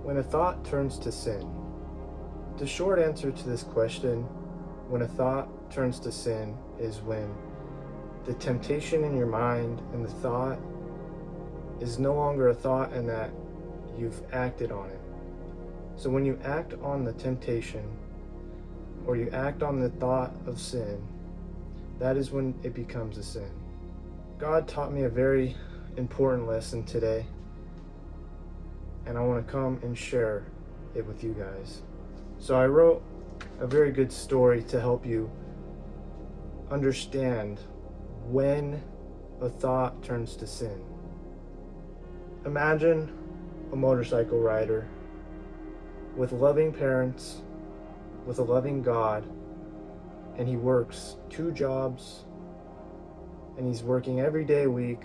When a thought turns to sin. The short answer to this question, when a thought turns to sin, is when the temptation in your mind and the thought is no longer a thought and that you've acted on it. So when you act on the temptation or you act on the thought of sin, that is when it becomes a sin. God taught me a very important lesson today, and I want to come and share it with you guys. So I wrote a very good story to help you understand when a thought turns to sin. Imagine a motorcycle rider with loving parents, with a loving God, and he works 2 jobs, and he's working every day a week,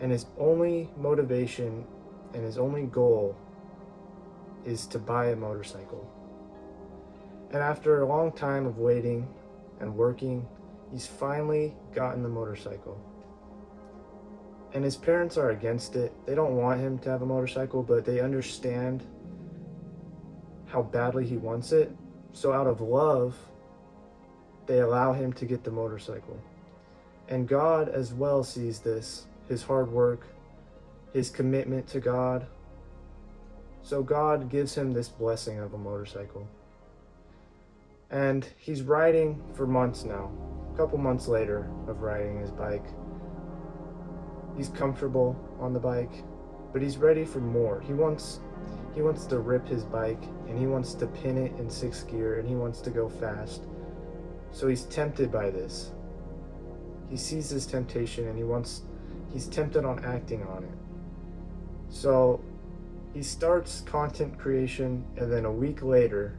and his only motivation and his only goal is to buy a motorcycle. And after a long time of waiting and working, he's finally gotten the motorcycle. And his parents are against it. They don't want him to have a motorcycle, but they understand how badly he wants it. So out of love, they allow him to get the motorcycle. And God as well sees this, his hard work, his commitment to God. So God gives him this blessing of a motorcycle. And he's riding for months now, a couple months later of riding his bike. He's comfortable on the bike, but he's ready for more. He wants to rip his bike, and he wants to pin it in 6th gear, and he wants to go fast. So he's tempted by this. He sees this temptation, and he's tempted on acting on it. So he starts content creation, and then a week later,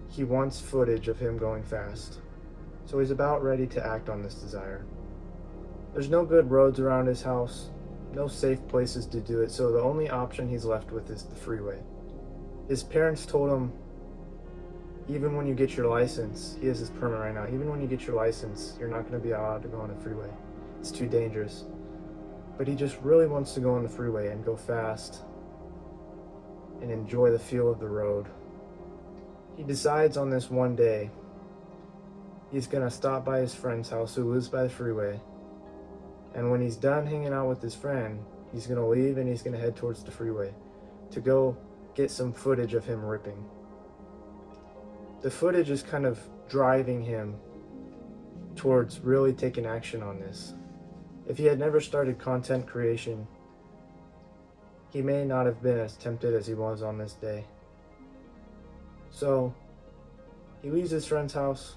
he wants footage of him going fast. So he's about ready to act on this desire. There's no good roads around his house, no safe places to do it, so the only option he's left with is the freeway. His parents told him, even when you get your license, he has his permit right now, even when you get your license, you're not going to be allowed to go on the freeway. It's too dangerous. But he just really wants to go on the freeway and go fast and enjoy the feel of the road. He decides on this one day he's going to stop by his friend's house who lives by the freeway. And when he's done hanging out with his friend, he's going to leave and he's going to head towards the freeway to go get some footage of him ripping. The footage is kind of driving him towards really taking action on this. If he had never started content creation, he may not have been as tempted as he was on this day. So he leaves his friend's house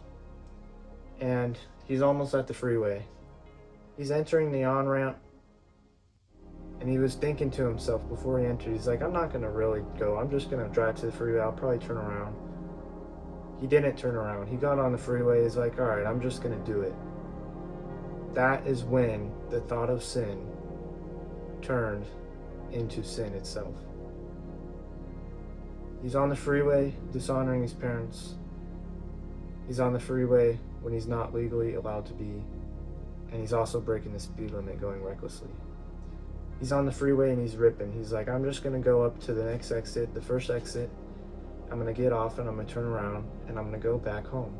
and he's almost at the freeway. He's entering the on-ramp, and he was thinking to himself before he entered, he's like, I'm not going to really go. I'm just going to drive to the freeway. I'll probably turn around. He didn't turn around. He got on the freeway. He's like, all right, I'm just going to do it. That is when the thought of sin turned into sin itself. He's on the freeway dishonoring his parents. He's on the freeway when he's not legally allowed to be. And he's also breaking the speed limit, going recklessly. He's on the freeway and he's ripping. He's like, I'm just going to go up to the next exit, the first exit. I'm going to get off and I'm going to turn around and I'm going to go back home.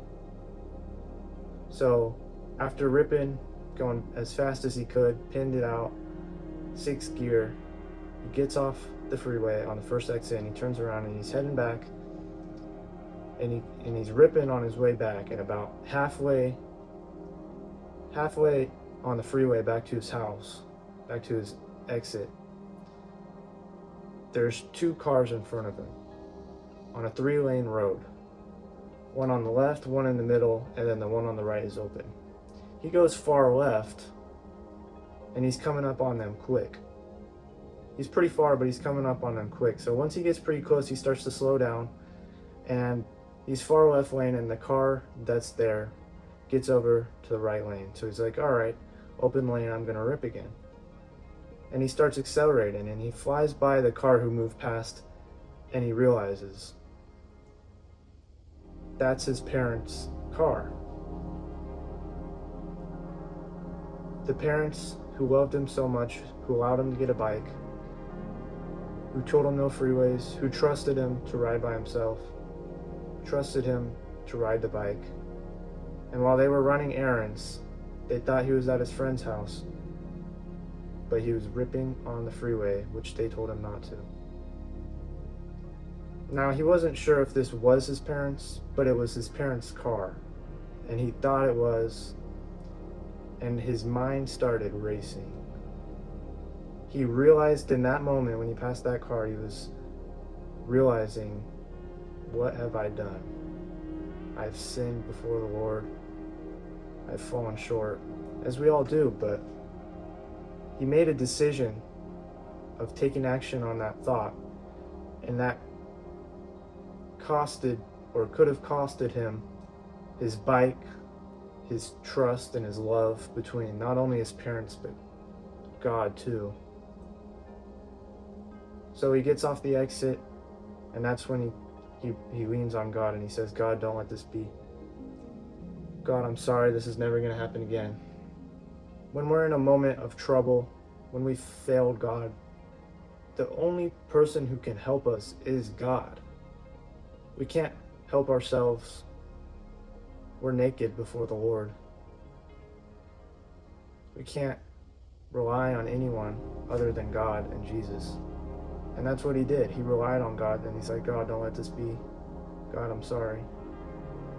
So after ripping, going as fast as he could, pinned it out, 6th gear, he gets off the freeway on the first exit and he turns around and he's heading back. And he's ripping on his way back, and about halfway on the freeway back to his house, back to his exit, there's 2 cars in front of him on a 3-lane road. One on the left, one in the middle, and then the one on the right is open. He goes far left, and he's coming up on them quick. He's pretty far, but he's coming up on them quick. So once he gets pretty close, he starts to slow down, and he's far left lane, and the car that's there gets over to the right lane. So he's like, all right, open lane, I'm going to rip again. And he starts accelerating, and he flies by the car who moved past, and he realizes that's his parents' car. The parents who loved him so much, who allowed him to get a bike, who told him no freeways, who trusted him to ride by himself, trusted him to ride the bike. And while they were running errands, they thought he was at his friend's house, but he was ripping on the freeway, which they told him not to. Now, he wasn't sure if this was his parents', but it was his parents' car, and he thought it was, and his mind started racing. He realized in that moment when he passed that car, he was realizing, what have I done? I've sinned before the Lord. I've fallen short, as we all do, but he made a decision of taking action on that thought, and that costed, or could have costed him, his bike, his trust, and his love between not only his parents, but God too. So he gets off the exit, and that's when he leans on God and he says, God, don't let this be. God, I'm sorry, this is never going to happen again. When we're in a moment of trouble, when we failed God, the only person who can help us is God. We can't help ourselves. We're naked before the Lord. We can't rely on anyone other than God and Jesus. And that's what he did. He relied on God, and he's like, God, don't let this be. God, I'm sorry.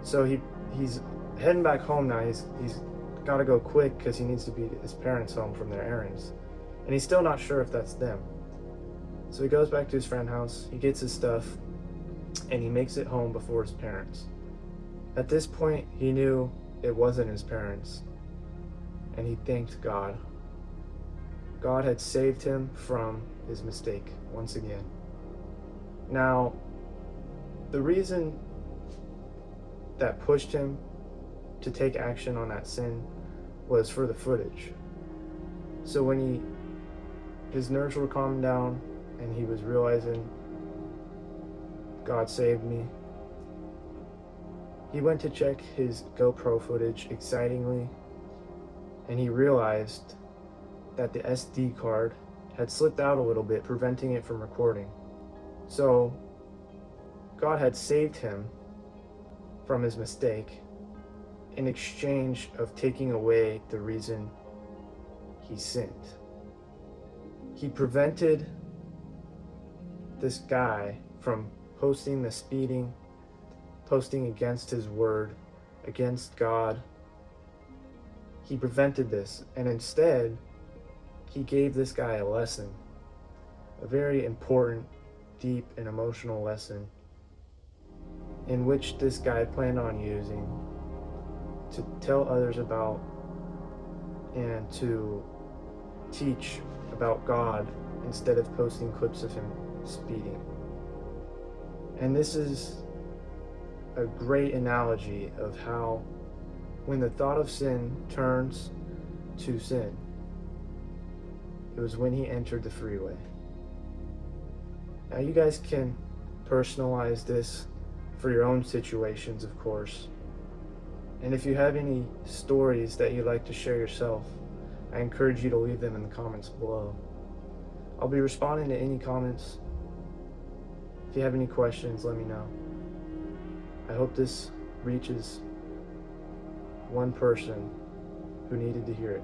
So he's heading back home now. He's got to go quick because he needs to be his parents home from their errands. And he's still not sure if that's them. So he goes back to his friend's house, he gets his stuff, and he makes it home before his parents. At this point, he knew it wasn't his parents, and he thanked God. God had saved him from his mistake once again. Now, the reason that pushed him to take action on that sin was for the footage. So when his nerves were calming down and he was realizing God saved me, he went to check his GoPro footage excitingly, and he realized that the SD card had slipped out a little bit, preventing it from recording. So God had saved him from his mistake in exchange of taking away the reason he sinned. He prevented this guy from posting the speeding, posting against his word, against God. He prevented this, and instead he gave this guy a lesson, a very important, deep, and emotional lesson, in which this guy planned on using to tell others about and to teach about God instead of posting clips of him speeding. And this is a great analogy of how when the thought of sin turns to sin, it was when he entered the freeway. Now you guys can personalize this for your own situations, of course. And if you have any stories that you'd like to share yourself, I encourage you to leave them in the comments below. I'll be responding to any comments. If you have any questions, let me know. I hope this reaches one person who needed to hear it.